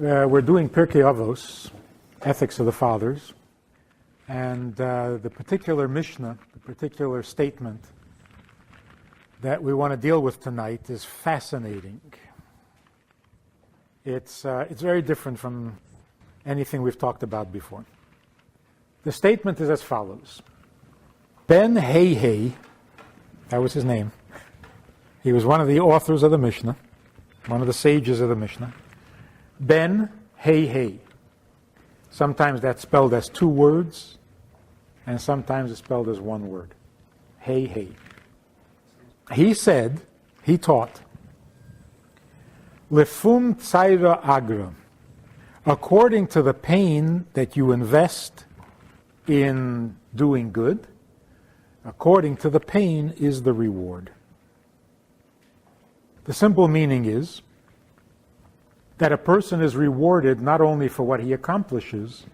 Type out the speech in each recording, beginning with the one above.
We're doing Pirkei Avos, Ethics of the Fathers, and the particular Mishnah, the particular statement that we want to deal with tonight is fascinating. It's very different from anything we've talked about before. The statement is as follows. Ben Hey, that was his name. He was one of the authors of the Mishnah, one of the sages of the Mishnah. Ben Hey. Sometimes that's spelled as two words, and sometimes it's spelled as one word. Hey. He said, he taught, Lefum tzaira agra, according to the pain that you invest in doing good, according to the pain is the reward. The simple meaning is that a person is rewarded not only for what he accomplishes,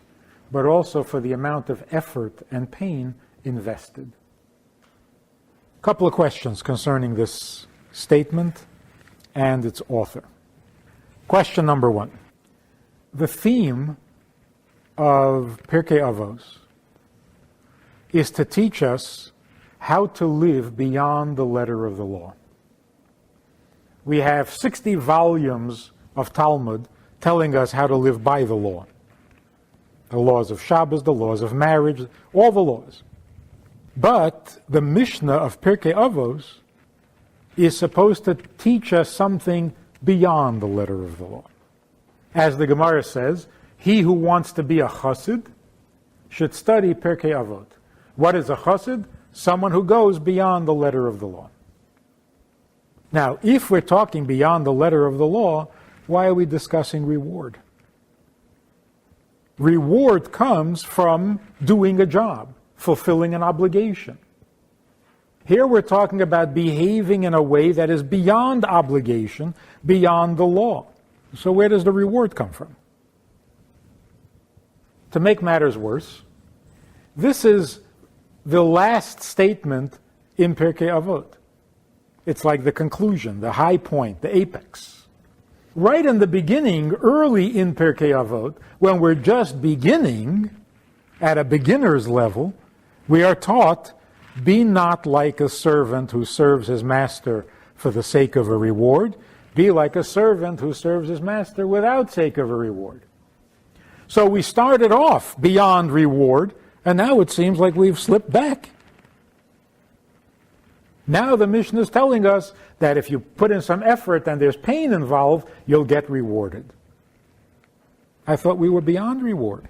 but also for the amount of effort and pain invested. A couple of questions concerning this statement and its author. Question number one. The theme of Pirkei Avos is to teach us how to live beyond the letter of the law. We have 60 volumes of Talmud telling us how to live by the law. The laws of Shabbos, the laws of marriage, all the laws. But the Mishnah of Pirkei Avos is supposed to teach us something beyond the letter of the law. As the Gemara says, he who wants to be a chassid should study Pirkei Avot. What is a chassid? Someone who goes beyond the letter of the law. Now, if we're talking beyond the letter of the law, why are we discussing reward? Reward comes from doing a job, fulfilling an obligation. Here we're talking about behaving in a way that is beyond obligation, beyond the law. So where does the reward come from? To make matters worse, this is the last statement in Pirkei Avot. It's like the conclusion, the high point, the apex. Right in the beginning, early in Pirkei Avot, when we're just beginning, at a beginner's level, we are taught, be not like a servant who serves his master for the sake of a reward. Be like a servant who serves his master without sake of a reward. So we started off beyond reward, and now it seems like we've slipped back. Now the Mishnah is telling us that if you put in some effort and there's pain involved, you'll get rewarded. I thought we were beyond reward.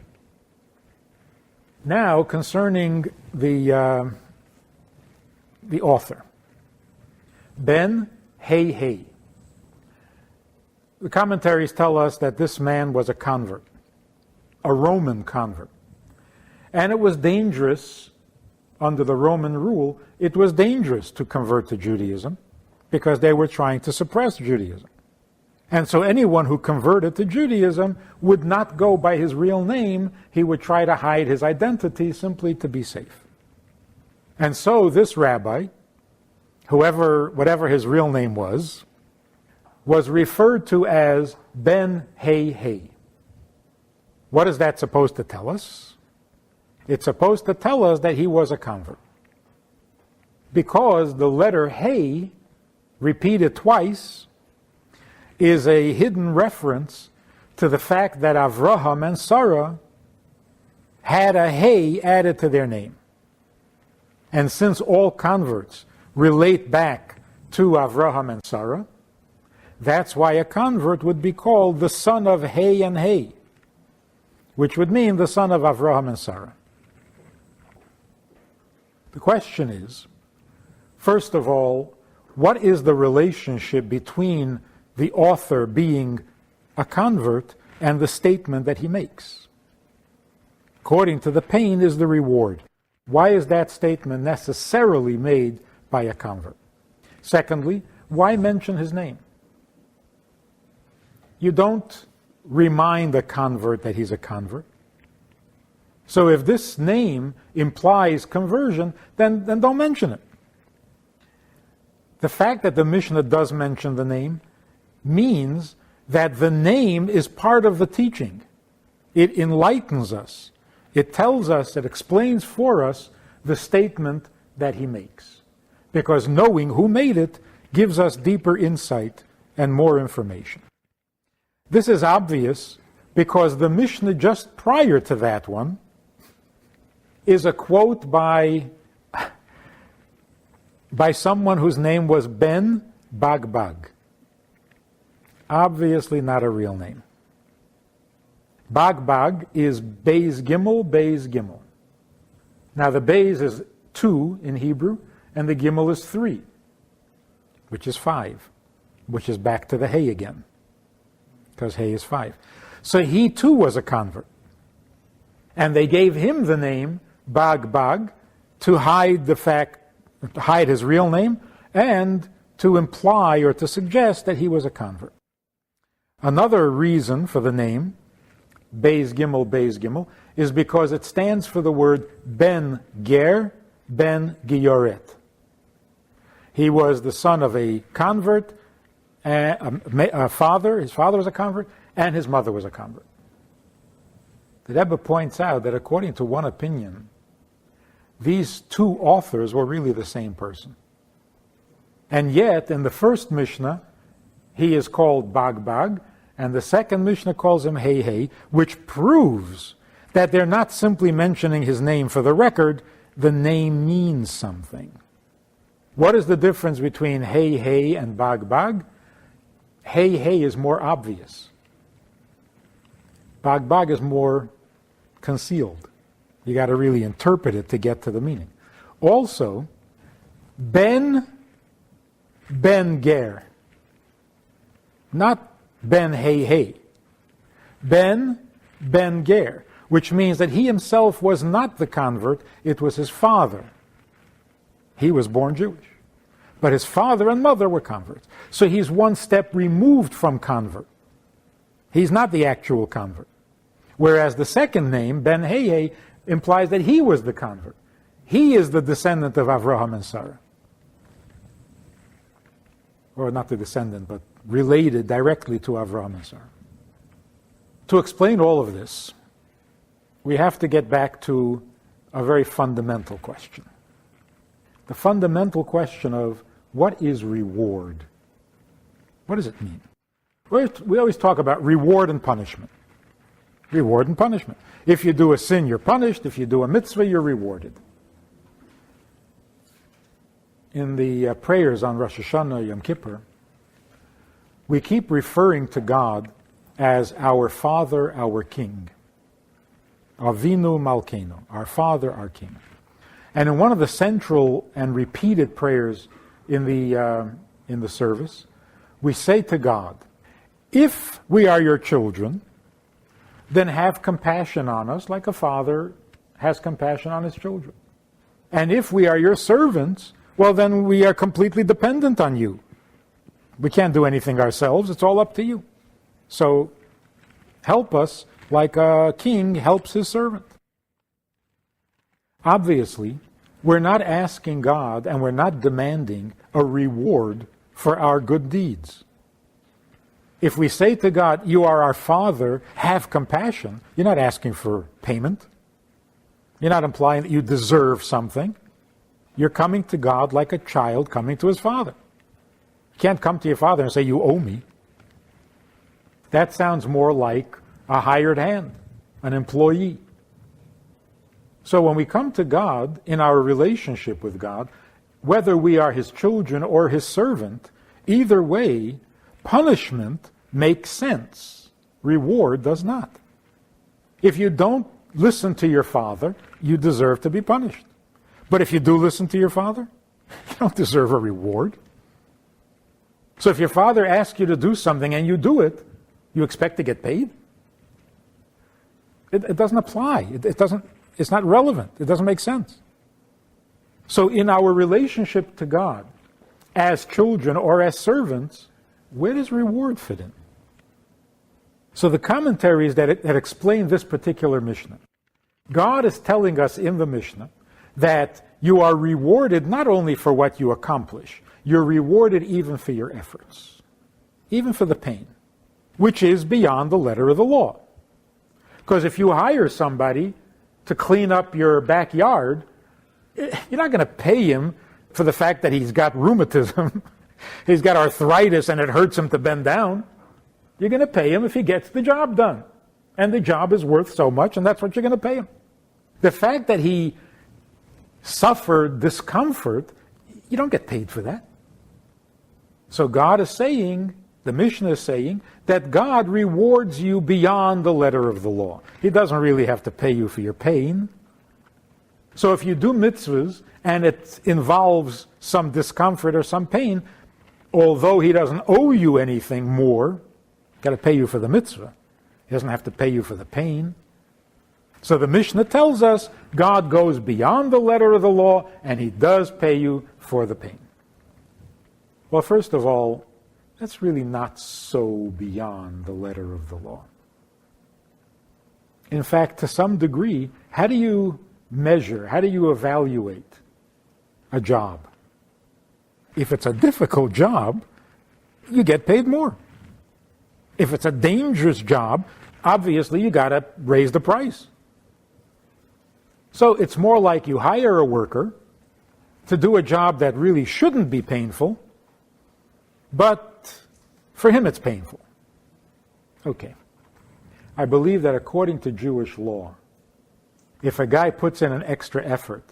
Now, concerning the author, Ben Hey. The commentaries tell us that this man was a convert, a Roman convert. And it was dangerous, under the Roman rule, it was dangerous to convert to Judaism because they were trying to suppress Judaism. And so anyone who converted to Judaism would not go by his real name. He would try to hide his identity simply to be safe. And so this rabbi, whatever his real name was referred to as Ben Hey. What is that supposed to tell us? It's supposed to tell us that he was a convert. Because the letter Hey, repeated twice, is a hidden reference to the fact that Avraham and Sarah had a Hey added to their name. And since all converts relate back to Avraham and Sarah, that's why a convert would be called the son of Hey and Hey, which would mean the son of Avraham and Sarah. The question is, first of all, what is the relationship between the author being a convert and the statement that he makes? According to the pain is the reward. Why is that statement necessarily made by a convert? Secondly, why mention his name? You don't remind a convert that he's a convert. So if this name implies conversion, then don't mention it. The fact that the Mishnah does mention the name means that the name is part of the teaching. It enlightens us. It tells us, it explains for us the statement that he makes. Because knowing who made it gives us deeper insight and more information. This is obvious because the Mishnah just prior to that one is a quote by someone whose name was Ben Bagbag. Obviously not a real name. Bagbag is Beis Gimel. Now the Beis is 2 in Hebrew, and the Gimel is 3, which is 5, which is back to the Hey again, because Hey is 5. So he too was a convert. And they gave him the name Bagbag to hide his real name, and to imply or to suggest that he was a convert. Another reason for the name, Beis Gimel, is because it stands for the word Ben Ger, Ben Gioret. He was the son of a convert, a father. His father was a convert, and his mother was a convert. The Rebbe points out that according to one opinion, these two authors were really the same person. And yet, in the first Mishnah, he is called Bagbag, and the second Mishnah calls him Hey, which proves that they're not simply mentioning his name for the record. The name means something. What is the difference between Hey and Bagbag? Hey is more obvious. Bagbag is more concealed. You got to really interpret it to get to the meaning. Also, Ben Ger. Not Ben Hey. Ben Ger, which means that he himself was not the convert, it was his father. He was born Jewish. But his father and mother were converts. So he's one step removed from convert. He's not the actual convert. Whereas the second name, Ben Hey, implies that he was the convert. He is the descendant of Avraham and Sarah. Or not the descendant, but related directly to Avraham and Sarah. To explain all of this, we have to get back to a very fundamental question. The fundamental question of what is reward? What does it mean? We always talk about reward and punishment. Reward and punishment. If you do a sin, you're punished. If you do a mitzvah, you're rewarded. In the prayers on Rosh Hashanah, Yom Kippur, we keep referring to God as our Father, our King. Avinu Malkeinu, our Father, our King. And in one of the central and repeated prayers in the service, we say to God, if we are your children, then have compassion on us like a father has compassion on his children. And if we are your servants, well, then we are completely dependent on you. We can't do anything ourselves. It's all up to you. So help us like a king helps his servant. Obviously, we're not asking God and we're not demanding a reward for our good deeds. If we say to God, you are our Father, have compassion, you're not asking for payment. You're not implying that you deserve something. You're coming to God like a child coming to his father. You can't come to your father and say, you owe me. That sounds more like a hired hand, an employee. So when we come to God in our relationship with God, whether we are his children or his servant, either way, punishment makes sense. Reward does not. If you don't listen to your father, you deserve to be punished. But if you do listen to your father, you don't deserve a reward. So if your father asks you to do something and you do it, you expect to get paid? It doesn't apply. It's not relevant. It doesn't make sense. So in our relationship to God, as children or as servants, where does reward fit in? So the commentaries that explain this particular Mishnah, God is telling us in the Mishnah that you are rewarded not only for what you accomplish, you're rewarded even for your efforts, even for the pain. which is beyond the letter of the law. Because if you hire somebody to clean up your backyard, you're not going to pay him for the fact that he's got rheumatism, he's got arthritis, and it hurts him to bend down. You're going to pay him if he gets the job done. And the job is worth so much, and that's what you're going to pay him. The fact that he suffered discomfort, you don't get paid for that. So God is saying, the Mishnah is saying, that God rewards you beyond the letter of the law. He doesn't really have to pay you for your pain. So if you do mitzvahs and it involves some discomfort or some pain, although he doesn't owe you anything more, got to pay you for the mitzvah. He doesn't have to pay you for the pain. So the Mishnah tells us God goes beyond the letter of the law and he does pay you for the pain. Well, first of all, that's really not so beyond the letter of the law. In fact, to some degree, how do you measure, how do you evaluate a job? If it's a difficult job, you get paid more. If it's a dangerous job, obviously you got to raise the price. So it's more like you hire a worker to do a job that really shouldn't be painful, but for him it's painful. Okay. I believe that according to Jewish law, if a guy puts in an extra effort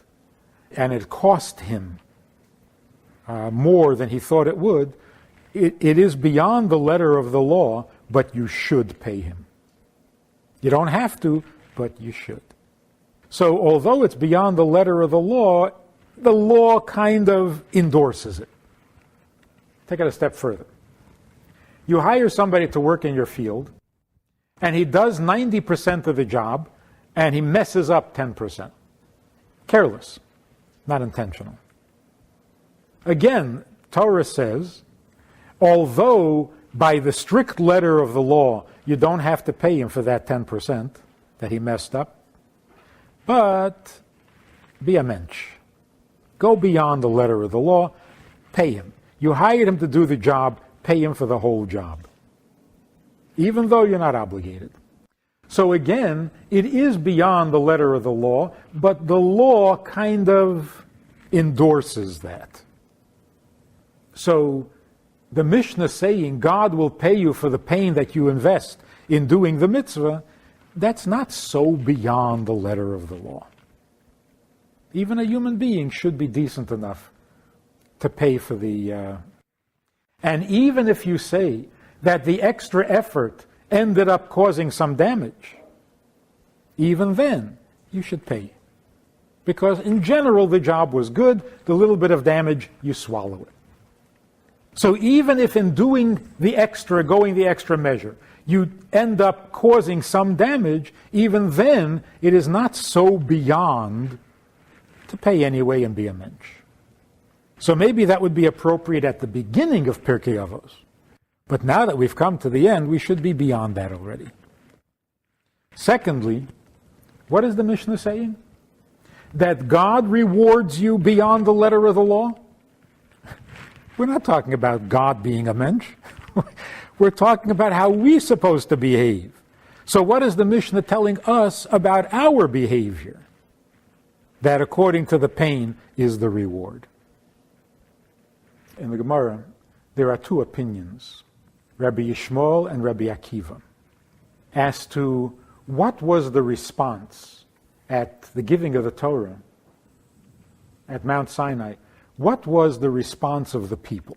and it cost him more than he thought it would, it is beyond the letter of the law, but you should pay him. You don't have to, but you should. So although it's beyond the letter of the law kind of endorses it. Take it a step further. You hire somebody to work in your field, and he does 90% of the job, and he messes up 10%. Careless, not intentional. Again, Torah says, although by the strict letter of the law, you don't have to pay him for that 10% that he messed up, but be a mensch. Go beyond the letter of the law, pay him. You hired him to do the job, pay him for the whole job, even though you're not obligated. So again, it is beyond the letter of the law, but the law kind of endorses that. So the Mishnah saying God will pay you for the pain that you invest in doing the mitzvah, that's not so beyond the letter of the law. Even a human being should be decent enough to pay for the... And even if you say that the extra effort ended up causing some damage, even then, you should pay. Because in general, the job was good, the little bit of damage, you swallow it. So even if in doing the extra, going the extra measure, you end up causing some damage, even then, it is not so beyond to pay anyway and be a mensch. So maybe that would be appropriate at the beginning of Pirkei Avot. But now that we've come to the end, we should be beyond that already. Secondly, what is the Mishnah saying? That God rewards you beyond the letter of the law? We're not talking about God being a mensch. We're talking about how we're supposed to behave. So what is the Mishnah telling us about our behavior? That according to the pain is the reward. In the Gemara, there are two opinions, Rabbi Yishmael and Rabbi Akiva, as to what was the response at the giving of the Torah at Mount Sinai. What was the response of the people?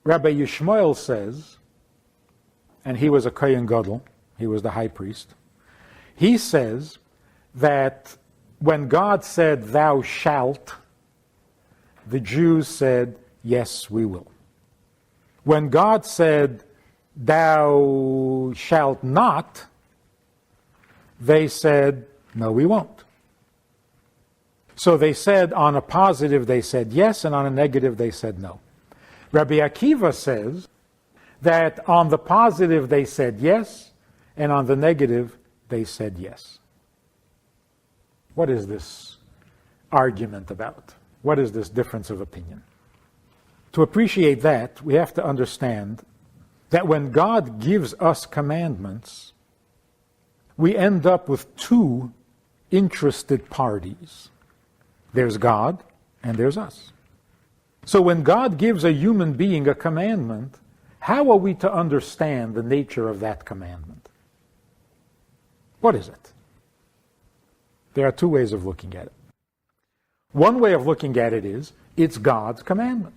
Rabbi Yishmael says, and he was a Kohen Gadol, he was the high priest, he says that when God said, "Thou shalt," the Jews said, "Yes, we will." When God said, "Thou shalt not," they said, "No, we won't." So they said on a positive, they said yes, and on a negative, they said no. Rabbi Akiva says that on the positive, they said yes, and on the negative, they said yes. What is this argument about? What is this difference of opinion? To appreciate that, we have to understand that when God gives us commandments, we end up with two interested parties. There's God and there's us. So when God gives a human being a commandment, how are we to understand the nature of that commandment? What is it? There are two ways of looking at it. One way of looking at it is, it's God's commandment.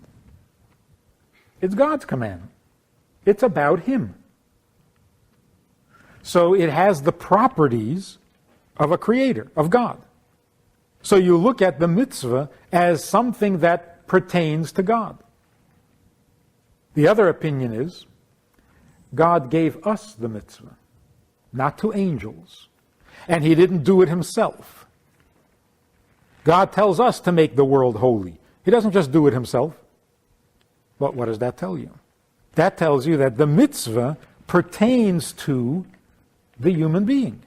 It's God's commandment. It's about Him. So it has the properties of a creator, of God. So you look at the mitzvah as something that pertains to God. The other opinion is, God gave us the mitzvah, not to angels. And He didn't do it Himself. God tells us to make the world holy. He doesn't just do it Himself. But what does that tell you? That tells you that the mitzvah pertains to the human being.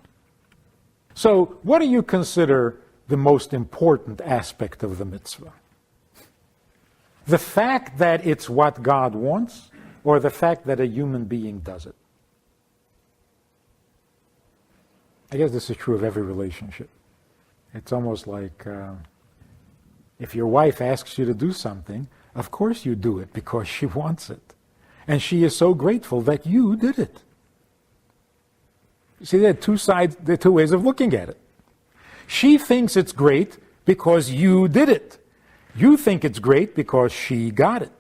So what do you consider the most important aspect of the mitzvah? The fact that it's what God wants, or the fact that a human being does it? I guess this is true of every relationship. It's almost like if your wife asks you to do something, of course you do it because she wants it. And she is so grateful that you did it. You see, there are two sides, there are two ways of looking at it. She thinks it's great because you did it. You think it's great because she got it.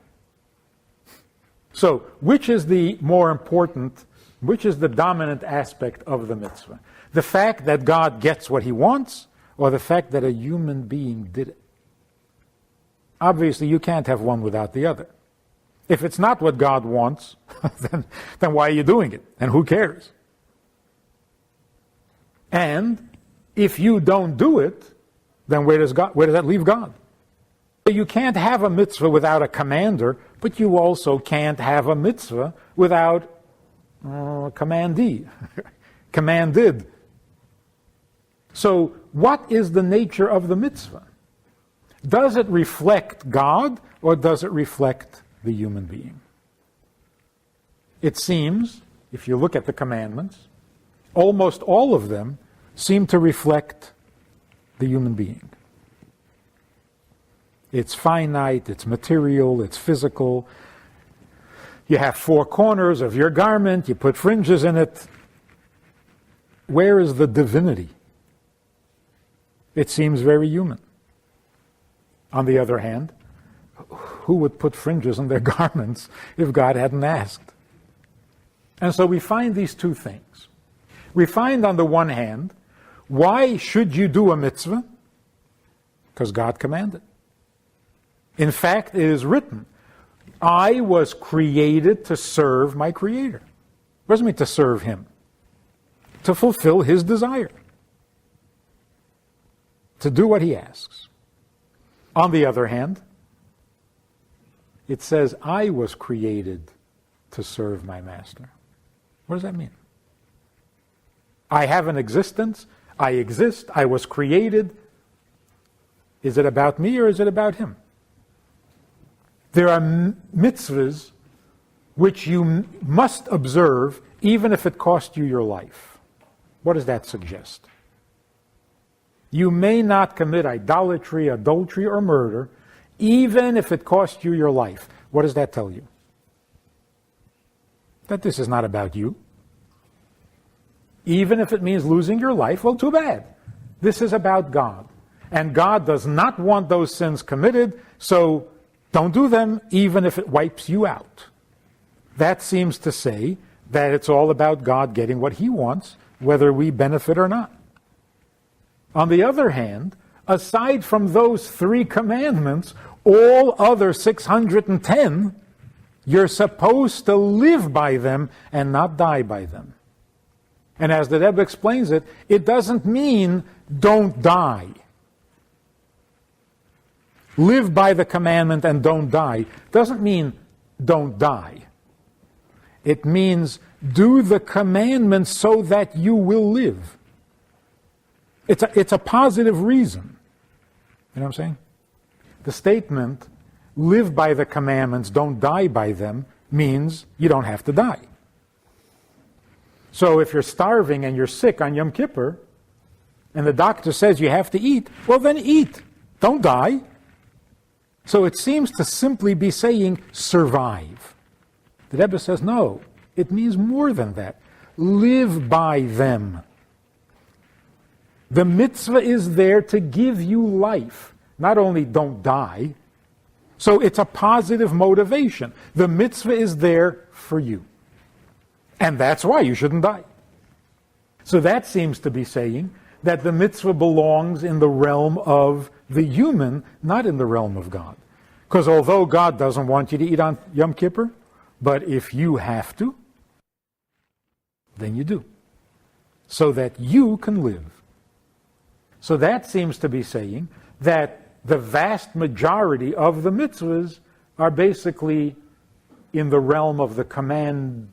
So, which is the more important, which is the dominant aspect of the mitzvah? The fact that God gets what He wants, or the fact that a human being did it? Obviously, you can't have one without the other. If it's not what God wants, then why are you doing it? And who cares? And if you don't do it, then where does that leave God? You can't have a mitzvah without a commander, but you also can't have a mitzvah without a commandee, commanded. So what is the nature of the mitzvah? Does it reflect God, or does it reflect the human being? It seems, if you look at the commandments, almost all of them seem to reflect the human being. It's finite, it's material, it's physical. You have four corners of your garment, you put fringes in it. Where is the divinity? It seems very human. On the other hand, who would put fringes on their garments if God hadn't asked? And so we find these two things. We find, on the one hand, why should you do a mitzvah? Because God commanded. In fact, it is written, I was created to serve my Creator. What does it mean to serve Him? To fulfill His desire. To do what He asks. On the other hand, it says, I was created to serve my Master. What does that mean? I have an existence, I exist, I was created. Is it about me or is it about Him? There are mitzvahs which you must observe even if it costs you your life. What does that suggest? You may not commit idolatry, adultery, or murder, even if it costs you your life. What does that tell you? That this is not about you. Even if it means losing your life, well, too bad. This is about God. And God does not want those sins committed, so don't do them, even if it wipes you out. That seems to say that it's all about God getting what He wants, whether we benefit or not. On the other hand, aside from those 3 commandments, all other 610, you're supposed to live by them and not die by them. And as the Rebbe explains it, it doesn't mean don't die. Live by the commandment and don't die doesn't mean don't die. It means do the commandment so that you will live. It's a positive reason. You know what I'm saying? The statement, live by the commandments, don't die by them, means you don't have to die. So if you're starving and you're sick on Yom Kippur, and the doctor says you have to eat, well then eat. Don't die. So it seems to simply be saying survive. The Rebbe says no, it means more than that. Live by them. The mitzvah is there to give you life. Not only don't die, so it's a positive motivation. The mitzvah is there for you. And that's why you shouldn't die. So that seems to be saying that the mitzvah belongs in the realm of the human, not in the realm of God. Because although God doesn't want you to eat on Yom Kippur, but if you have to, then you do. So that you can live. So that seems to be saying that the vast majority of the mitzvahs are basically in the realm of the commanded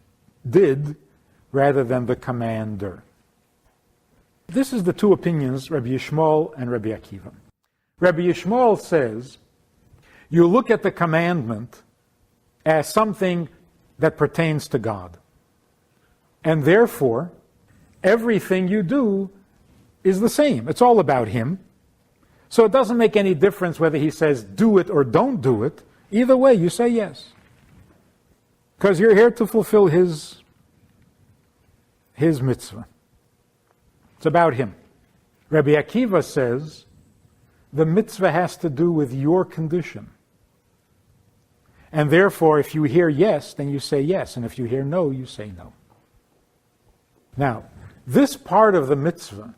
rather than the commander. This is the two opinions, Rabbi Yishmael and Rabbi Akiva. Rabbi Yishmael says, you look at the commandment as something that pertains to God. And therefore, everything you do is the same. It's all about Him. So it doesn't make any difference whether He says do it or don't do it. Either way, you say yes. Because you're here to fulfill His mitzvah. It's about Him. Rabbi Akiva says the mitzvah has to do with your condition. And therefore, if you hear yes, then you say yes. And if you hear no, you say no. Now, this part of the mitzvah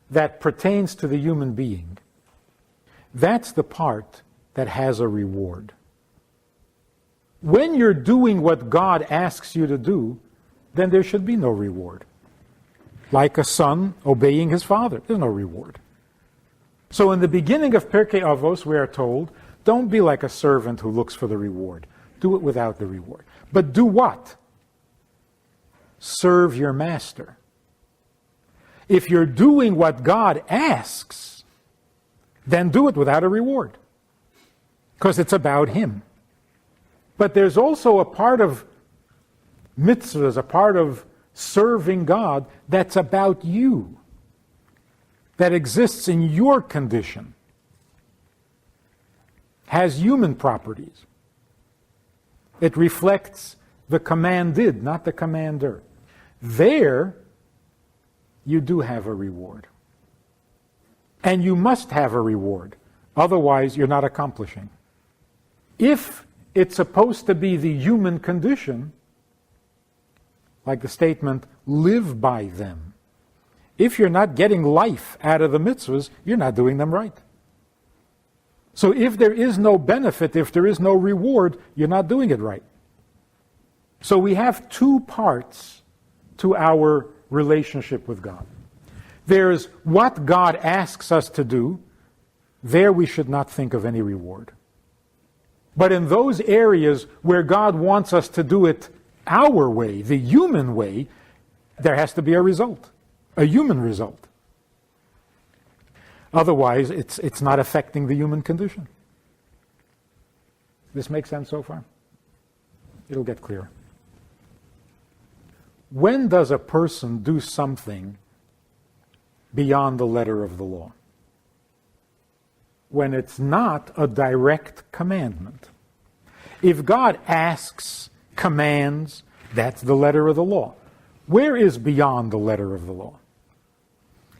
that pertains to the human being, that's the part that has a reward. When you're doing what God asks you to do, then there should be no reward. Like a son obeying his father, there's no reward. So in the beginning of Pirkei Avot, we are told, don't be like a servant who looks for the reward. Do it without the reward. But do what? Serve your master. If you're doing what God asks, then do it without a reward. Because it's about Him. But there's also a part of mitzvahs, a part of serving God that's about you. That exists in your condition. Has human properties. It reflects the commanded, not the commander. There, you do have a reward. And you must have a reward. Otherwise, you're not accomplishing. If it's supposed to be the human condition, like the statement, live by them. If you're not getting life out of the mitzvahs, you're not doing them right. So if there is no benefit, if there is no reward, you're not doing it right. So we have two parts to our relationship with God. There's what God asks us to do. There we should not think of any reward. But in those areas where God wants us to do it our way, the human way, there has to be a result, a human result. Otherwise, it's not affecting the human condition. This makes sense so far? It'll get clearer. When does a person do something beyond the letter of the law? When it's not a direct commandment. If God asks, commands, that's the letter of the law. Where is beyond the letter of the law?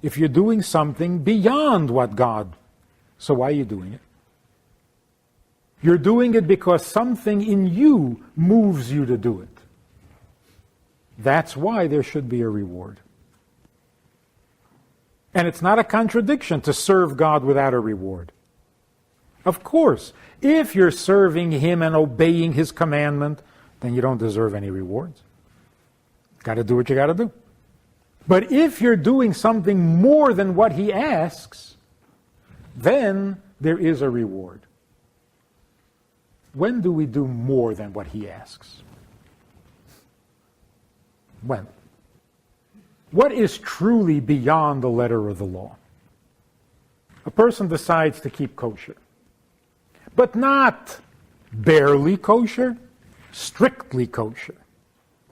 If you're doing something beyond what God, so why are you doing it? You're doing it because something in you moves you to do it. That's why there should be a reward. And it's not a contradiction to serve God without a reward. Of course, if you're serving Him and obeying His commandment, then you don't deserve any rewards. Got to do what you got to do. But if you're doing something more than what He asks, then there is a reward. When do we do more than what He asks? When? What is truly beyond the letter of the law? A person decides to keep kosher, but not barely kosher, strictly kosher,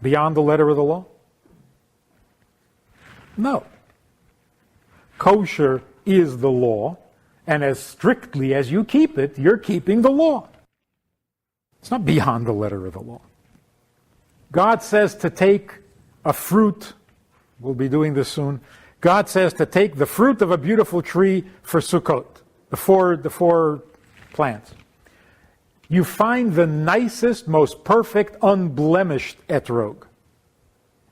beyond the letter of the law? No. Kosher is the law, and as strictly as you keep it, you're keeping the law. It's not beyond the letter of the law. God says to take a fruit, we'll be doing this soon, God says to take the fruit of a beautiful tree for Sukkot, the four plants. You find the nicest, most perfect, unblemished etrog,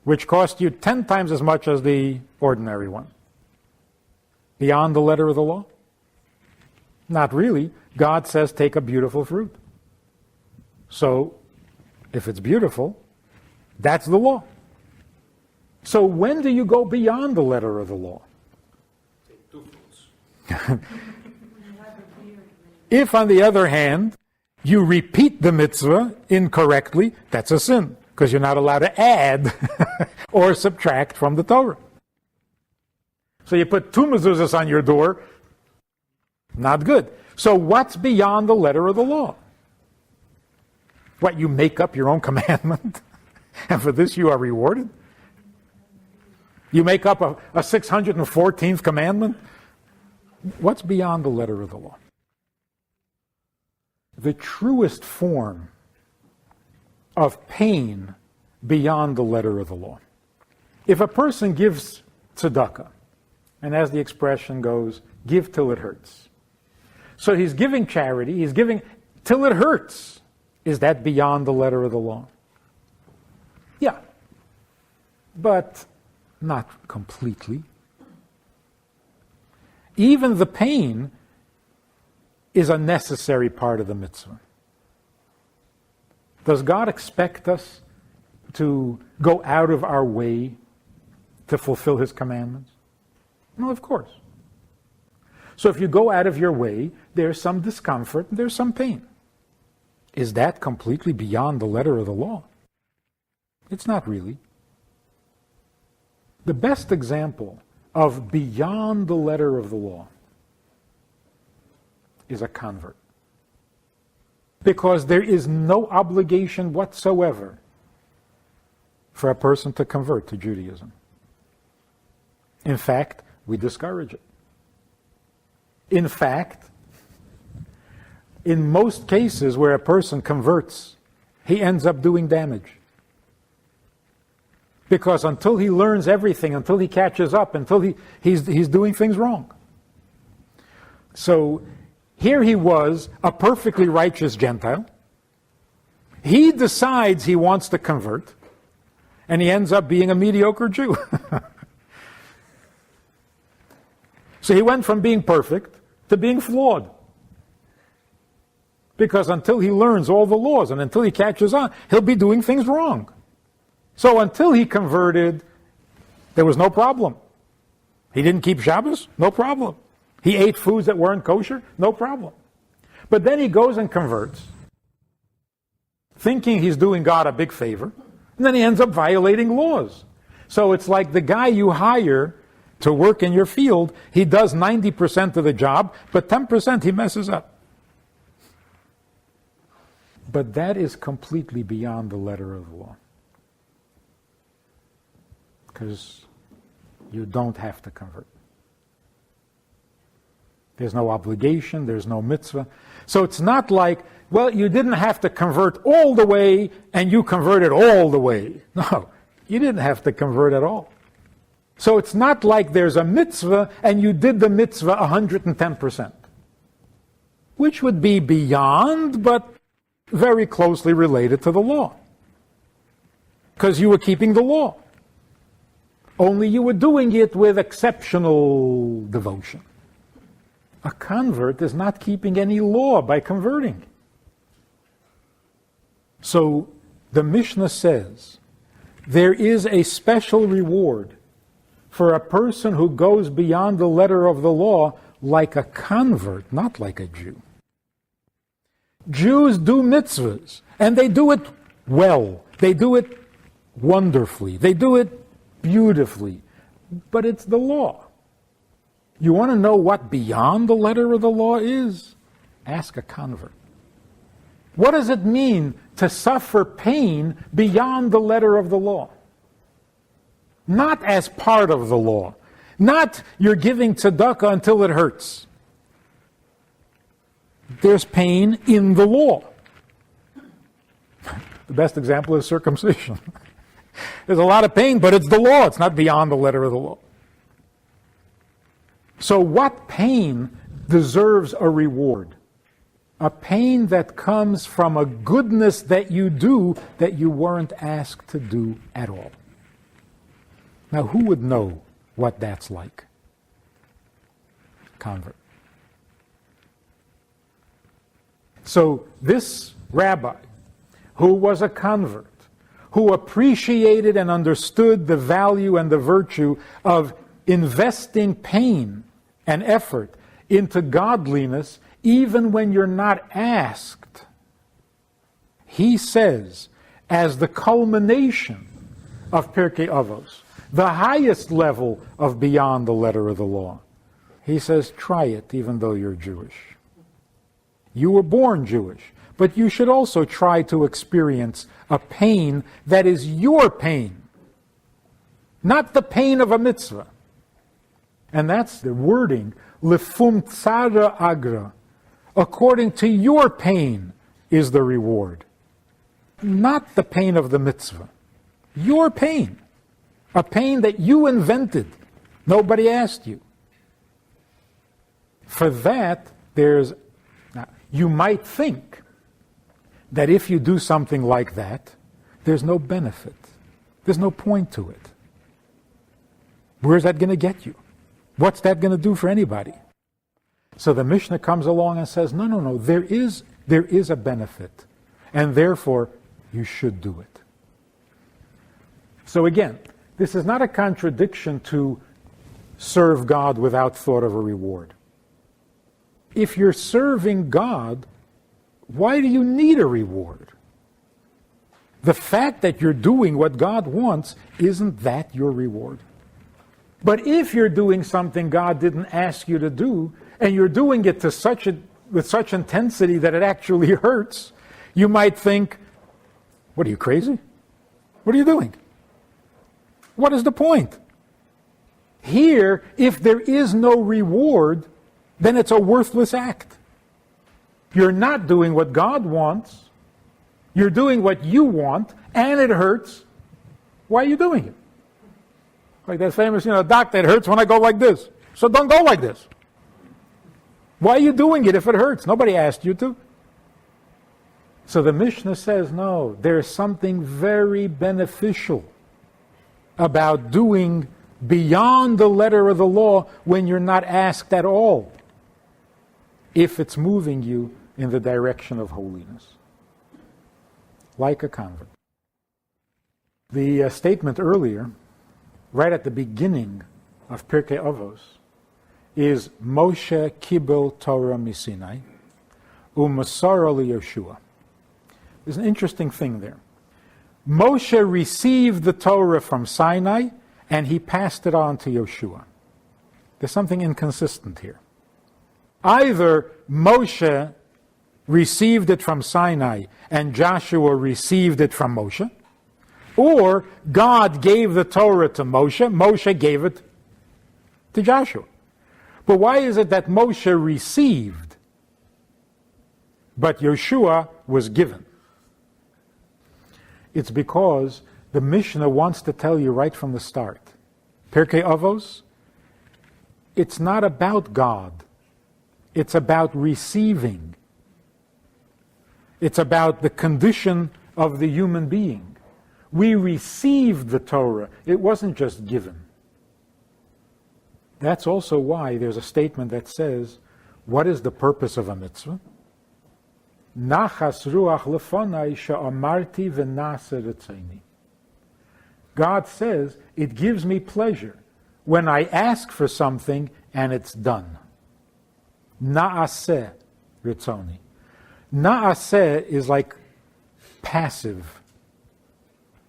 which cost you 10 times as much as the ordinary one. Beyond the letter of the law? Not really. God says take a beautiful fruit. So, if it's beautiful, that's the law. So when do you go beyond the letter of the law? Take 2 fruits. If, on the other hand, you repeat the mitzvah incorrectly, that's a sin, because you're not allowed to add or subtract from the Torah. So you put 2 mezuzahs on your door, not good. So what's beyond the letter of the law? What, you make up your own commandment? And for this you are rewarded? You make up a 614th commandment? What's beyond the letter of the law? The truest form of pain beyond the letter of the law. If a person gives tzedakah, and as the expression goes, give till it hurts. So he's giving charity, he's giving till it hurts. Is that beyond the letter of the law? Yeah, but not completely. Even the pain is a necessary part of the mitzvah. Does God expect us to go out of our way to fulfill His commandments? No, of course. So if you go out of your way, there's some discomfort, there's some pain. Is that completely beyond the letter of the law? It's not really. The best example of beyond the letter of the law is a convert. Because there is no obligation whatsoever for a person to convert to Judaism. In fact, we discourage it. In fact, in most cases where a person converts, he ends up doing damage. Because until he learns everything, until he catches up, until he's doing things wrong. So here he was, a perfectly righteous Gentile. He decides he wants to convert, and he ends up being a mediocre Jew. So he went from being perfect to being flawed. Because until he learns all the laws and until he catches on, he'll be doing things wrong. So until he converted, there was no problem. He didn't keep Shabbos? No problem. He ate foods that weren't kosher? No problem. But then he goes and converts, thinking he's doing God a big favor, and then he ends up violating laws. So it's like the guy you hire to work in your field, he does 90% of the job, but 10% he messes up. But that is completely beyond the letter of the law. Because you don't have to convert. There's no obligation, there's no mitzvah. So it's not like, well, you didn't have to convert all the way and you converted all the way. No, you didn't have to convert at all. So it's not like there's a mitzvah and you did the mitzvah 110%. Which would be beyond, but very closely related to the law. Because you were keeping the law. Only you were doing it with exceptional devotion. A convert is not keeping any law by converting. So the Mishnah says there is a special reward for a person who goes beyond the letter of the law like a convert, not like a Jew. Jews do mitzvahs, and they do it well. They do it wonderfully. They do it beautifully. But it's the law. You want to know what beyond the letter of the law is? Ask a convert. What does it mean to suffer pain beyond the letter of the law? Not as part of the law. Not you're giving tzedakah until it hurts. There's pain in the law. The best example is circumcision. There's a lot of pain, but it's the law. It's not beyond the letter of the law. So what pain deserves a reward? A pain that comes from a goodness that you do that you weren't asked to do at all. Now, who would know what that's like? Convert. So this rabbi, who was a convert, who appreciated and understood the value and the virtue of investing pain and effort into godliness, even when you're not asked, he says, as the culmination of Pirkei Avos, the highest level of beyond the letter of the law, he says, try it even though you're Jewish. You were born Jewish, but you should also try to experience a pain that is your pain, not the pain of a mitzvah. And that's the wording, lefum tzara agra. According to your pain is the reward. Not the pain of the mitzvah. Your pain. A pain that you invented. Nobody asked you. For that, you might think that if you do something like that, there's no benefit. There's no point to it. Where's that going to get you? What's that going to do for anybody? So the Mishnah comes along and says, no, there is a benefit, and therefore you should do it. So again, this is not a contradiction to serve God without thought of a reward. If you're serving God, why do you need a reward? The fact that you're doing what God wants, isn't that your reward? But if you're doing something God didn't ask you to do, and you're doing it with such intensity that it actually hurts, you might think, what are you, crazy? What are you doing? What is the point? Here, if there is no reward, then it's a worthless act. You're not doing what God wants. You're doing what you want, and it hurts. Why are you doing it? Like that famous, doc, that hurts when I go like this. So don't go like this. Why are you doing it if it hurts? Nobody asked you to. So the Mishnah says, no, there's something very beneficial about doing beyond the letter of the law when you're not asked at all, if it's moving you in the direction of holiness. Like a convert. The statement earlier, right at the beginning of Pirkei Avos, is Moshe kibel Torah misinai u'masara liYoshua. There's an interesting thing there. Moshe received the Torah from Sinai and he passed it on to Yoshua. There's something inconsistent here. Either Moshe received it from Sinai and Joshua received it from Moshe, or God gave the Torah to Moshe, Moshe gave it to Joshua. But why is it that Moshe received, but Yoshua was given? It's because the Mishnah wants to tell you right from the start. Pirkei Avos, it's not about God. It's about receiving. It's about the condition of the human being. We received the Torah. It wasn't just given. That's also why there's a statement that says, what is the purpose of a mitzvah? Nachas ruach lefonai she'amarti v'naseh retzoni. God says, it gives me pleasure when I ask for something and it's done. Na'aseh retzoni. Na'aseh is like passive.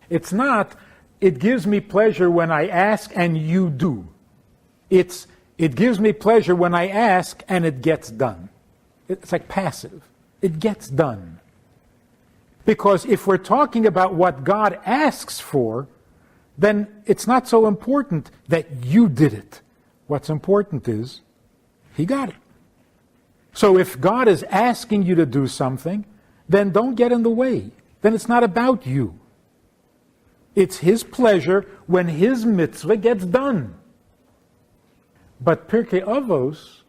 It's not, it gives me pleasure when I ask and you do. It gives me pleasure when I ask and it gets done. It's like passive. It gets done. Because if we're talking about what God asks for, then it's not so important that you did it. What's important is he got it. So if God is asking you to do something, then don't get in the way. Then it's not about you. It's his pleasure when his mitzvah gets done. But Pirkei Avos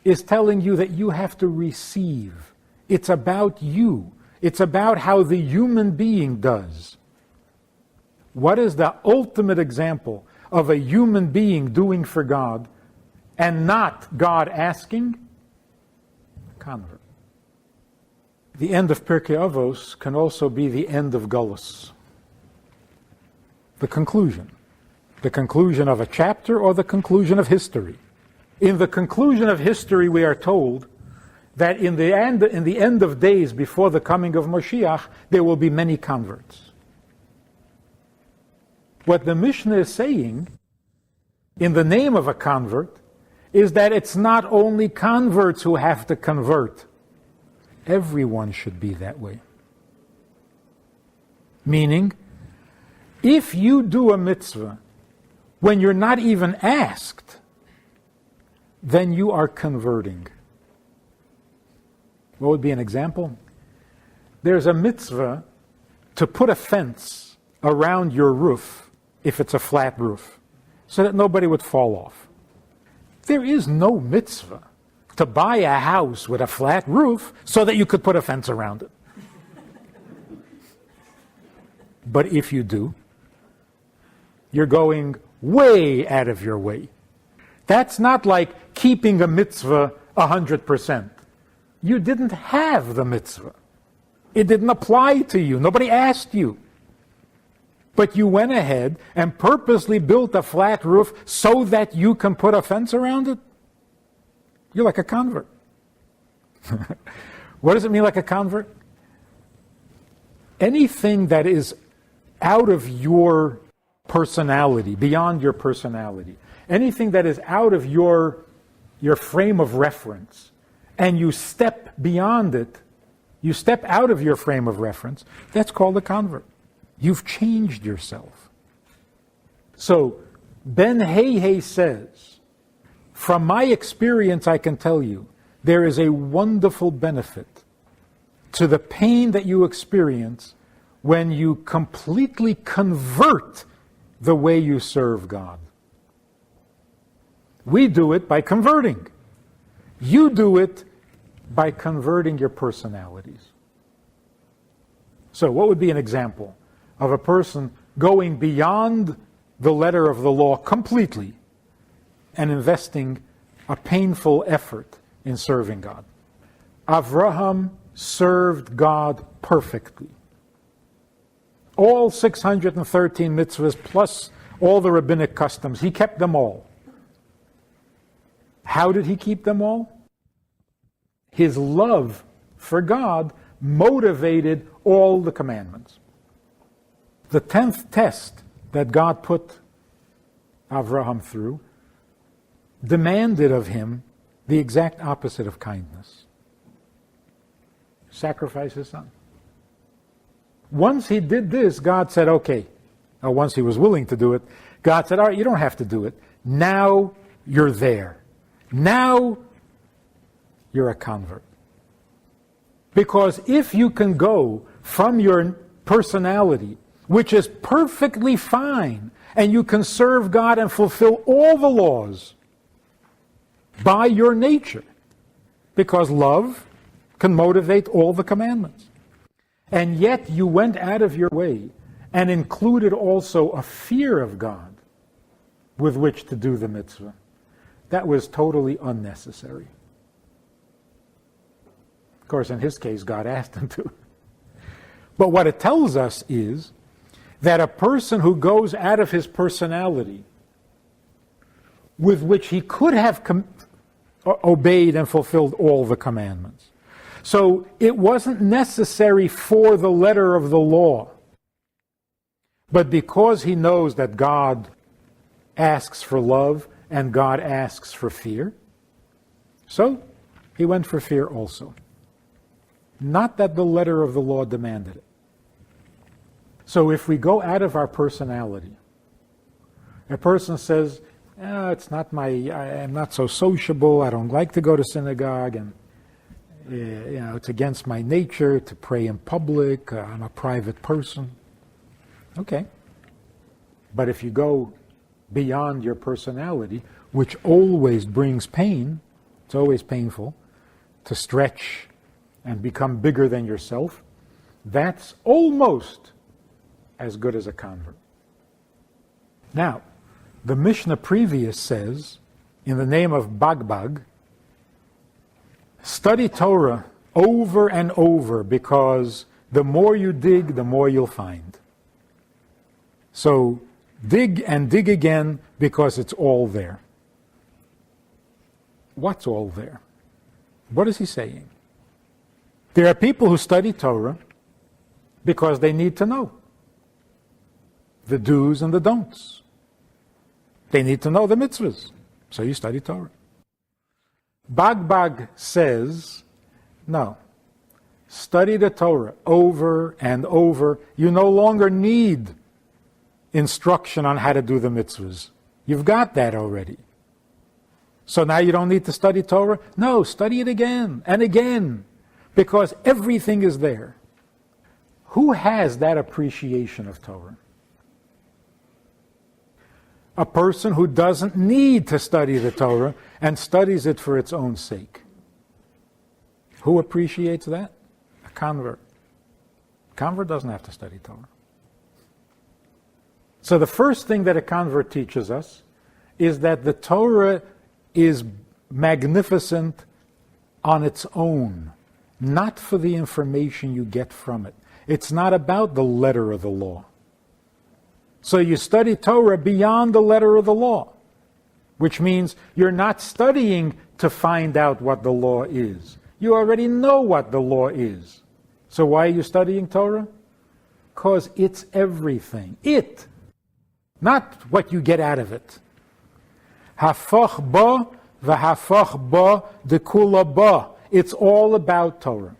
is telling you that you have to receive. It's about you. It's about how the human being does. What is the ultimate example of a human being doing for God and not God asking? Convert. The end of Pirkei Avos can also be the end of Golus. The conclusion. The conclusion of a chapter or the conclusion of history. In the conclusion of history, we are told that in the end of days before the coming of Moshiach, there will be many converts. What the Mishnah is saying, in the name of a convert, is that it's not only converts who have to convert. Everyone should be that way. Meaning, if you do a mitzvah when you're not even asked, then you are converting. What would be an example? There's a mitzvah to put a fence around your roof, if it's a flat roof, so that nobody would fall off. There is no mitzvah to buy a house with a flat roof so that you could put a fence around it. But if you do, you're going way out of your way. That's not like keeping a mitzvah 100%. You didn't have the mitzvah. It didn't apply to you. Nobody asked you. But you went ahead and purposely built a flat roof so that you can put a fence around it. You're like a convert. What does it mean like a convert? Anything that is out of your personality, beyond your personality, anything that is out of your frame of reference, and you step beyond it, you step out of your frame of reference, that's called a convert. You've changed yourself. So, Ben Hey says, from my experience I can tell you, there is a wonderful benefit to the pain that you experience when you completely convert the way you serve God. We do it by converting. You do it by converting your personalities. So what would be an example of a person going beyond the letter of the law completely and investing a painful effort in serving God? Avraham served God perfectly. All 613 mitzvahs plus all the rabbinic customs, he kept them all. How did he keep them all? His love for God motivated all the commandments. The 10th test that God put Avraham through demanded of him the exact opposite of kindness. Sacrifice his son. Once he did this, God said, okay. Or once he was willing to do it, God said, all right, you don't have to do it. Now you're there. Now you're a convert. Because if you can go from your personality, which is perfectly fine, and you can serve God and fulfill all the laws by your nature, because love can motivate all the commandments. And yet you went out of your way and included also a fear of God with which to do the mitzvah. That was totally unnecessary. Of course, in his case, God asked him to. But what it tells us is that a person who goes out of his personality, with which he could have obeyed and fulfilled all the commandments. So it wasn't necessary for the letter of the law. But because he knows that God asks for love and God asks for fear, so he went for fear also. not that the letter of the law demanded it. So if we go out of our personality, a person says, it's not I'm not so sociable, I don't like to go to synagogue, and it's against my nature to pray in public, I'm a private person. Okay. But if you go beyond your personality, which always brings pain, it's always painful, to stretch and become bigger than yourself, that's almost as good as a convert. Now, the Mishnah previous says, in the name of Bagbag, study Torah over and over, because the more you dig, the more you'll find. So dig and dig again, because it's all there. What's all there? What is he saying? There are people who study Torah because they need to know the do's and the don'ts. They need to know the mitzvahs. So you study Torah. Bagbag says, no. Study the Torah over and over. You no longer need instruction on how to do the mitzvahs. You've got that already. So now you don't need to study Torah? No, study it again and again, because everything is there. Who has that appreciation of Torah? A person who doesn't need to study the Torah and studies it for its own sake. Who appreciates that? A convert. A convert doesn't have to study Torah. So the first thing that a convert teaches us is that the Torah is magnificent on its own, not for the information you get from it. It's not about the letter of the law. So you study Torah beyond the letter of the law, which means you're not studying to find out what the law is. You already know what the law is. So why are you studying Torah? Because it's everything. It, not what you get out of it. Hafach ba v'hafach ba dekula ba. It's all about Torah.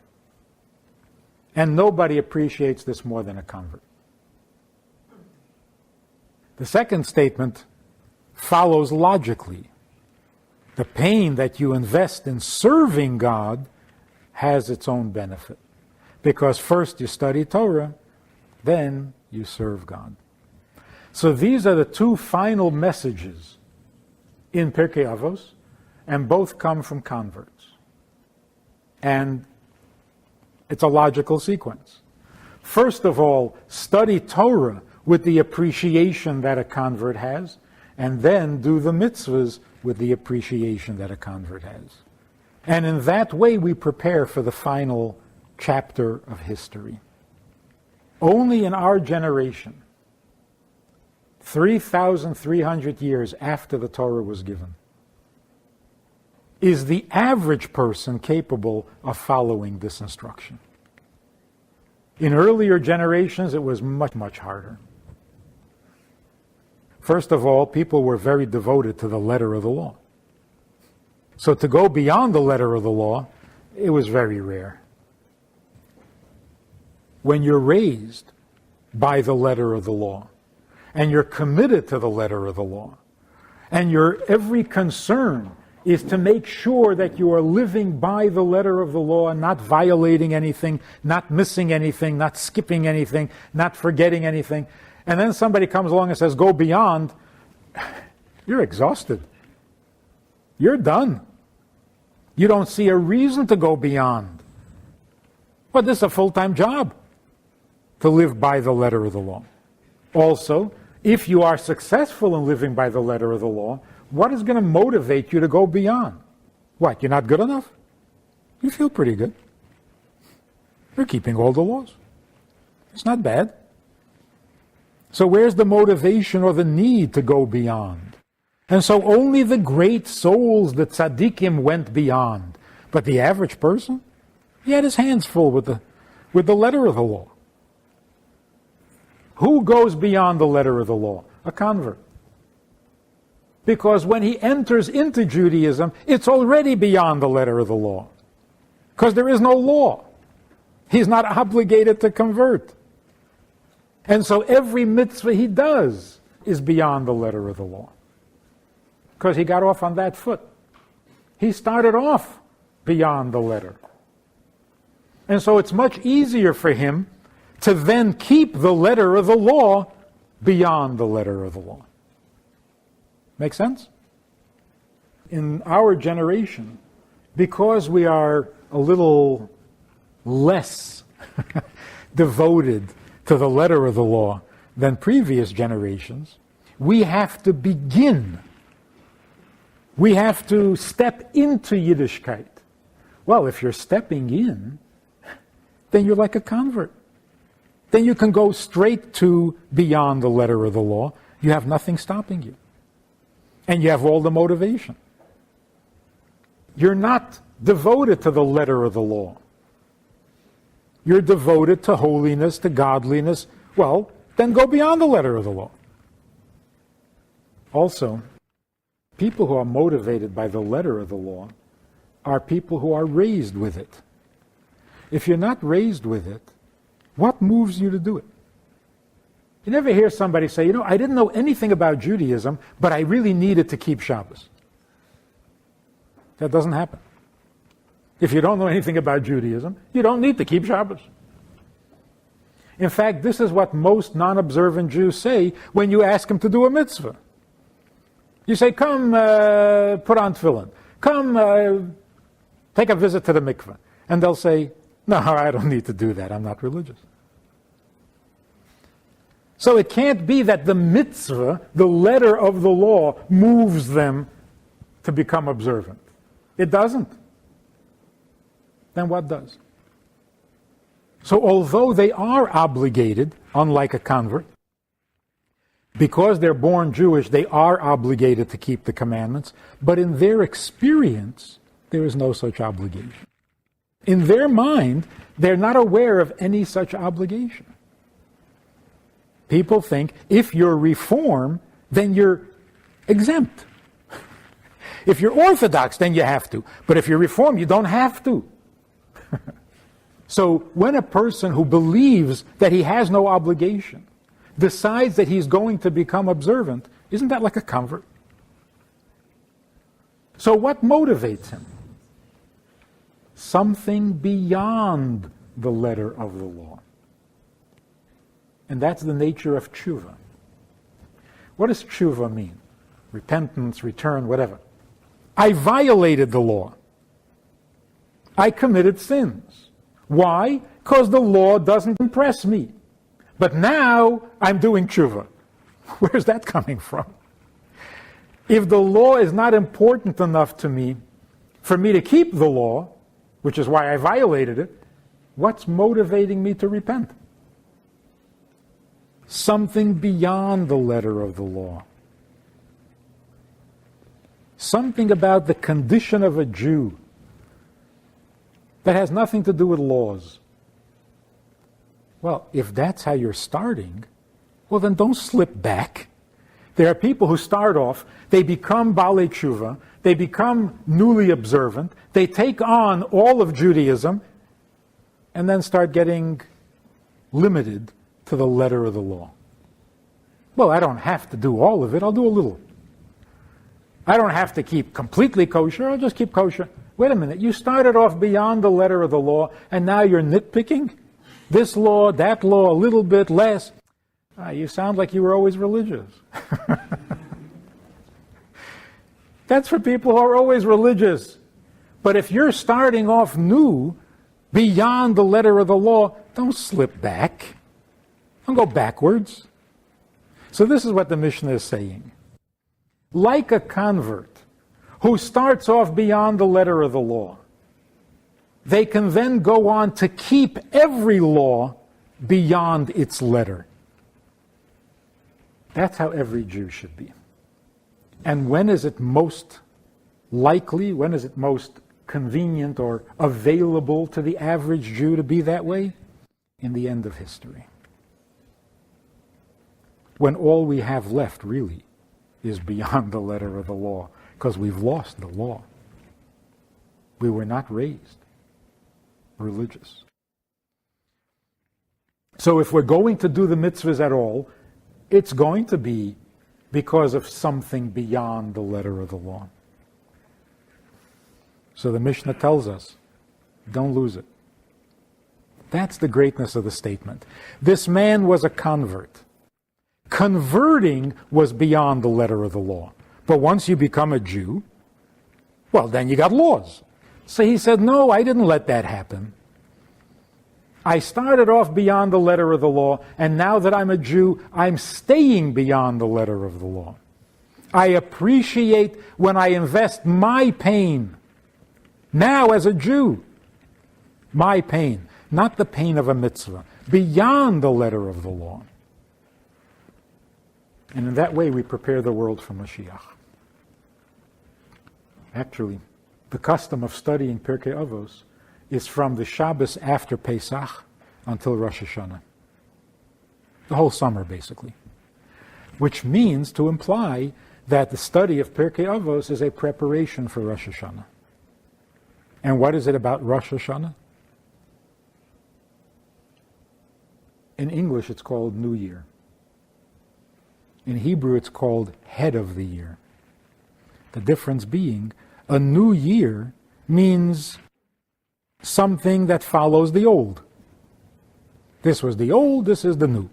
And nobody appreciates this more than a convert. The second statement follows logically. The pain that you invest in serving God has its own benefit. Because first you study Torah, then you serve God. So these are the two final messages in Pirkei Avot, and both come from converts. And it's a logical sequence. First of all, study Torah with the appreciation that a convert has, and then do the mitzvahs with the appreciation that a convert has. And in that way we prepare for the final chapter of history. Only in our generation, 3,300 years after the Torah was given, is the average person capable of following this instruction. In earlier generations, it was much, much harder. First of all, people were very devoted to the letter of the law. So to go beyond the letter of the law, it was very rare. When you're raised by the letter of the law, and you're committed to the letter of the law, and your every concern is to make sure that you are living by the letter of the law, not violating anything, not missing anything, not skipping anything, not forgetting anything. And then somebody comes along and says, go beyond. You're exhausted. You're done. You don't see a reason to go beyond. But this is a full-time job to live by the letter of the law. Also, if you are successful in living by the letter of the law, what is going to motivate you to go beyond? What, you're not good enough? You feel pretty good. You're keeping all the laws. It's not bad. So where's the motivation or the need to go beyond? And so only the great souls, the tzaddikim, went beyond. But the average person, he had his hands full with the letter of the law. Who goes beyond the letter of the law? A convert. Because when he enters into Judaism, it's already beyond the letter of the law. Because there is no law. He's not obligated to convert. And so every mitzvah he does is beyond the letter of the law. Because he got off on that foot. He started off beyond the letter. And so it's much easier for him to then keep the letter of the law beyond the letter of the law. Make sense? In our generation, because we are a little less devoted to the letter of the law than previous generations, we have to begin. We have to step into Yiddishkeit. Well, if you're stepping in, then you're like a convert. Then you can go straight to beyond the letter of the law. You have nothing stopping you. And you have all the motivation. You're not devoted to the letter of the law. You're devoted to holiness, to godliness. Well, then go beyond the letter of the law. Also, people who are motivated by the letter of the law are people who are raised with it. If you're not raised with it, what moves you to do it? You never hear somebody say, I didn't know anything about Judaism, but I really needed to keep Shabbos. That doesn't happen. If you don't know anything about Judaism, you don't need to keep Shabbos. In fact, this is what most non-observant Jews say when you ask them to do a mitzvah. You say, come put on tefillin. Come take a visit to the mikveh. And they'll say, no, I don't need to do that. I'm not religious. So it can't be that the mitzvah, the letter of the law, moves them to become observant. It doesn't. Then what does? So although they are obligated, unlike a convert, because they're born Jewish, they are obligated to keep the commandments, but in their experience, there is no such obligation. In their mind, they're not aware of any such obligation. People think if you're Reform, then you're exempt. If you're Orthodox, then you have to. But if you're Reform, you don't have to. So when a person who believes that he has no obligation decides that he's going to become observant, isn't that like a convert? So what motivates him? Something beyond the letter of the law. And that's the nature of tshuva. What does tshuva mean? Repentance, return, whatever. I violated the law. I committed sins. Why? Because the law doesn't impress me. But now I'm doing tshuva. Where's that coming from? If the law is not important enough to me for me to keep the law, which is why I violated it, what's motivating me to repent? Something beyond the letter of the law. Something about the condition of a Jew that has nothing to do with laws. Well, if that's how you're starting, well then don't slip back. There are people who start off, they become Baalei Tshuva, they become newly observant, they take on all of Judaism, and then start getting limited to the letter of the law. Well, I don't have to do all of it, I'll do a little. I don't have to keep completely kosher, I'll just keep kosher. Wait a minute, you started off beyond the letter of the law, and now you're nitpicking? This law, that law, a little bit less. You sound like you were always religious. That's for people who are always religious. But if you're starting off new, beyond the letter of the law, don't slip back. Don't go backwards. So this is what the Mishnah is saying. Like a convert who starts off beyond the letter of the law, they can then go on to keep every law beyond its letter. That's how every Jew should be. And when is it most likely, when is it most convenient or available to the average Jew to be that way? In the end of history. When all we have left, really, is beyond the letter of the law, because we've lost the law. We were not raised religious. So if we're going to do the mitzvahs at all, it's going to be because of something beyond the letter of the law. So the Mishnah tells us, don't lose it. That's the greatness of the statement. This man was a convert. Converting was beyond the letter of the law. But once you become a Jew, well, then you got laws. So he said, no, I didn't let that happen. I started off beyond the letter of the law, and now that I'm a Jew, I'm staying beyond the letter of the law. I appreciate when I invest my pain, now as a Jew, my pain, not the pain of a mitzvah, beyond the letter of the law. And in that way we prepare the world for Mashiach. Actually, the custom of studying Pirkei Avos is from the Shabbos after Pesach until Rosh Hashanah. The whole summer, basically. Which means to imply that the study of Pirkei Avos is a preparation for Rosh Hashanah. And what is it about Rosh Hashanah? In English, it's called New Year. In Hebrew, it's called Head of the Year. The difference being, a new year means something that follows the old. This was the old, this is the new.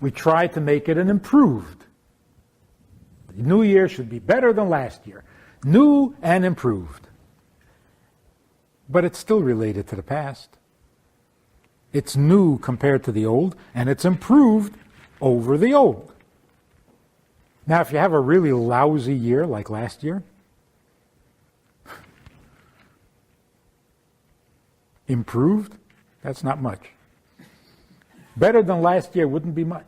We try to make it an improved. The new year should be better than last year. New and improved. But it's still related to the past. It's new compared to the old, and it's improved over the old. Now, if you have a really lousy year like last year, improved, that's not much. Better than last year wouldn't be much.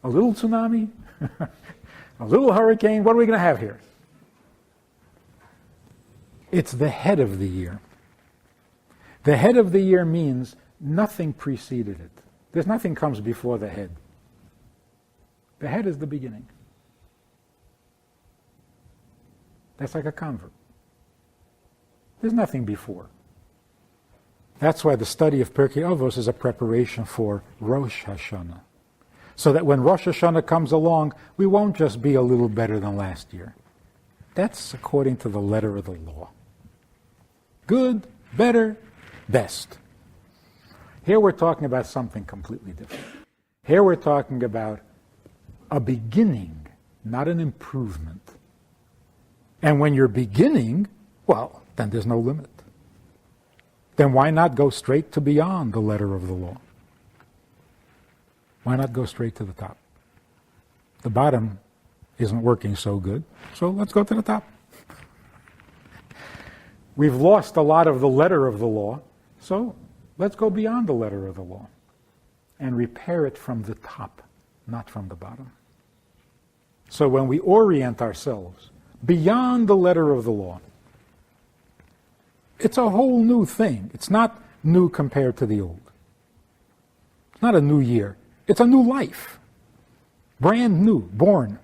A little tsunami, a little hurricane, what are we going to have here? It's the head of the year. The head of the year means nothing preceded it. There's nothing comes before the head. The head is the beginning. That's like a convert. There's nothing before. That's why the study of Pirkei Avos is a preparation for Rosh Hashanah. So that when Rosh Hashanah comes along, we won't just be a little better than last year. That's according to the letter of the law. Good, better, best. Here we're talking about something completely different. Here we're talking about a beginning, not an improvement. And when you're beginning, well, then there's no limit. Then why not go straight to beyond the letter of the law? Why not go straight to the top? The bottom isn't working so good, so let's go to the top. We've lost a lot of the letter of the law, so let's go beyond the letter of the law and repair it from the top, not from the bottom. So when we orient ourselves beyond the letter of the law, it's a whole new thing. It's not new compared to the old. It's not a new year. It's a new life. Brand new, born,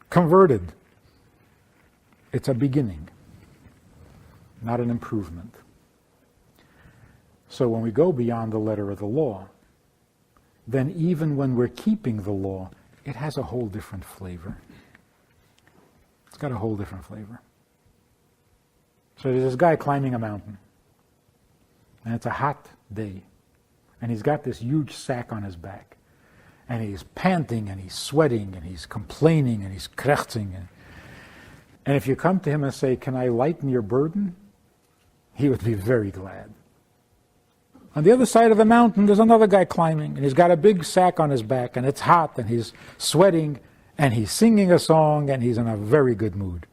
converted. It's a beginning, not an improvement. So when we go beyond the letter of the law, then even when we're keeping the law, it has a whole different flavor. It's got a whole different flavor. So there's this guy climbing a mountain, and it's a hot day, and he's got this huge sack on his back, and he's panting, and he's sweating, and he's complaining, and he's krechting. And if you come to him and say, "Can I lighten your burden?" he would be very glad. On the other side of the mountain, there's another guy climbing, and he's got a big sack on his back, and it's hot, and he's sweating, and he's singing a song, and he's in a very good mood.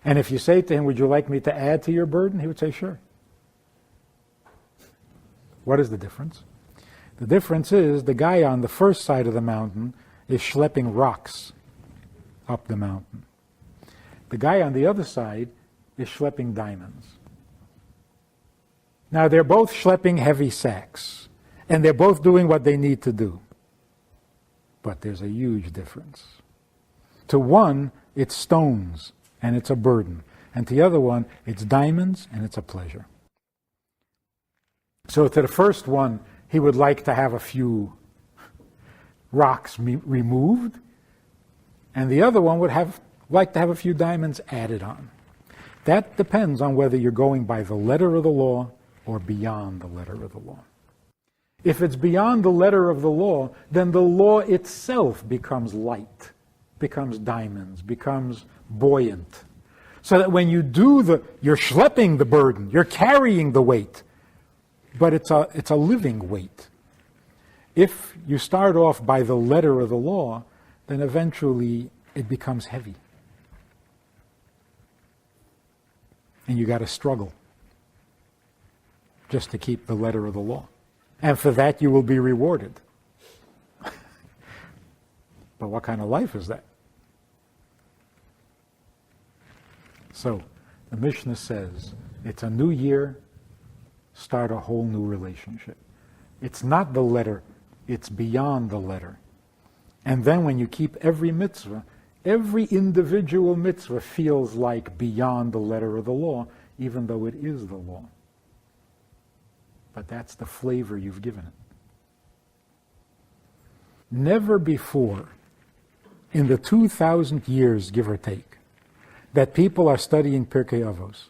And if you say to him, "Would you like me to add to your burden?" he would say, "Sure." What is the difference? The difference is the guy on the first side of the mountain is schlepping rocks up the mountain. The guy on the other side is schlepping diamonds. Now, they're both schlepping heavy sacks, and they're both doing what they need to do. But there's a huge difference. To one, it's stones, and it's a burden. And to the other one, it's diamonds, and it's a pleasure. So to the first one, he would like to have a few rocks removed, and the other one would like to have a few diamonds added on. That depends on whether you're going by the letter of the law or beyond the letter of the law. If it's beyond the letter of the law, then the law itself becomes light, becomes diamonds, becomes buoyant. So that when you you're schlepping the burden, you're carrying the weight, but it's a living weight. If you start off by the letter of the law, then eventually it becomes heavy. And you got to struggle just to keep the letter of the law. And for that you will be rewarded. But what kind of life is that? So, the Mishnah says, it's a new year, start a whole new relationship. It's not the letter, it's beyond the letter. And then when you keep every mitzvah, every individual mitzvah feels like beyond the letter of the law, even though it is the law. But that's the flavor you've given it. Never before, in the 2,000 years, give or take, that people are studying Pirkei Avos,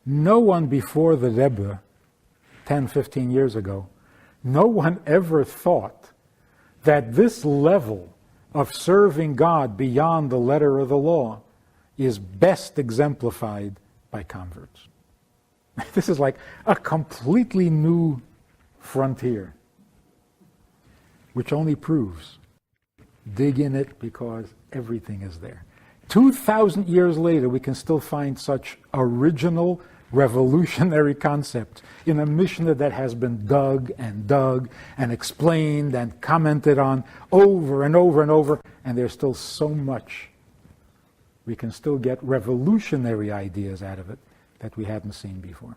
no one before the Rebbe, 10, 15 years ago, no one ever thought that this level of serving God beyond the letter of the law is best exemplified by converts. This is like a completely new frontier, which only proves, dig in it because everything is there. 2,000 years later, we can still find such original, revolutionary concepts in a Mishnah that has been dug and explained and commented on over and over and over, and there's still so much. We can still get revolutionary ideas out of it that we hadn't seen before.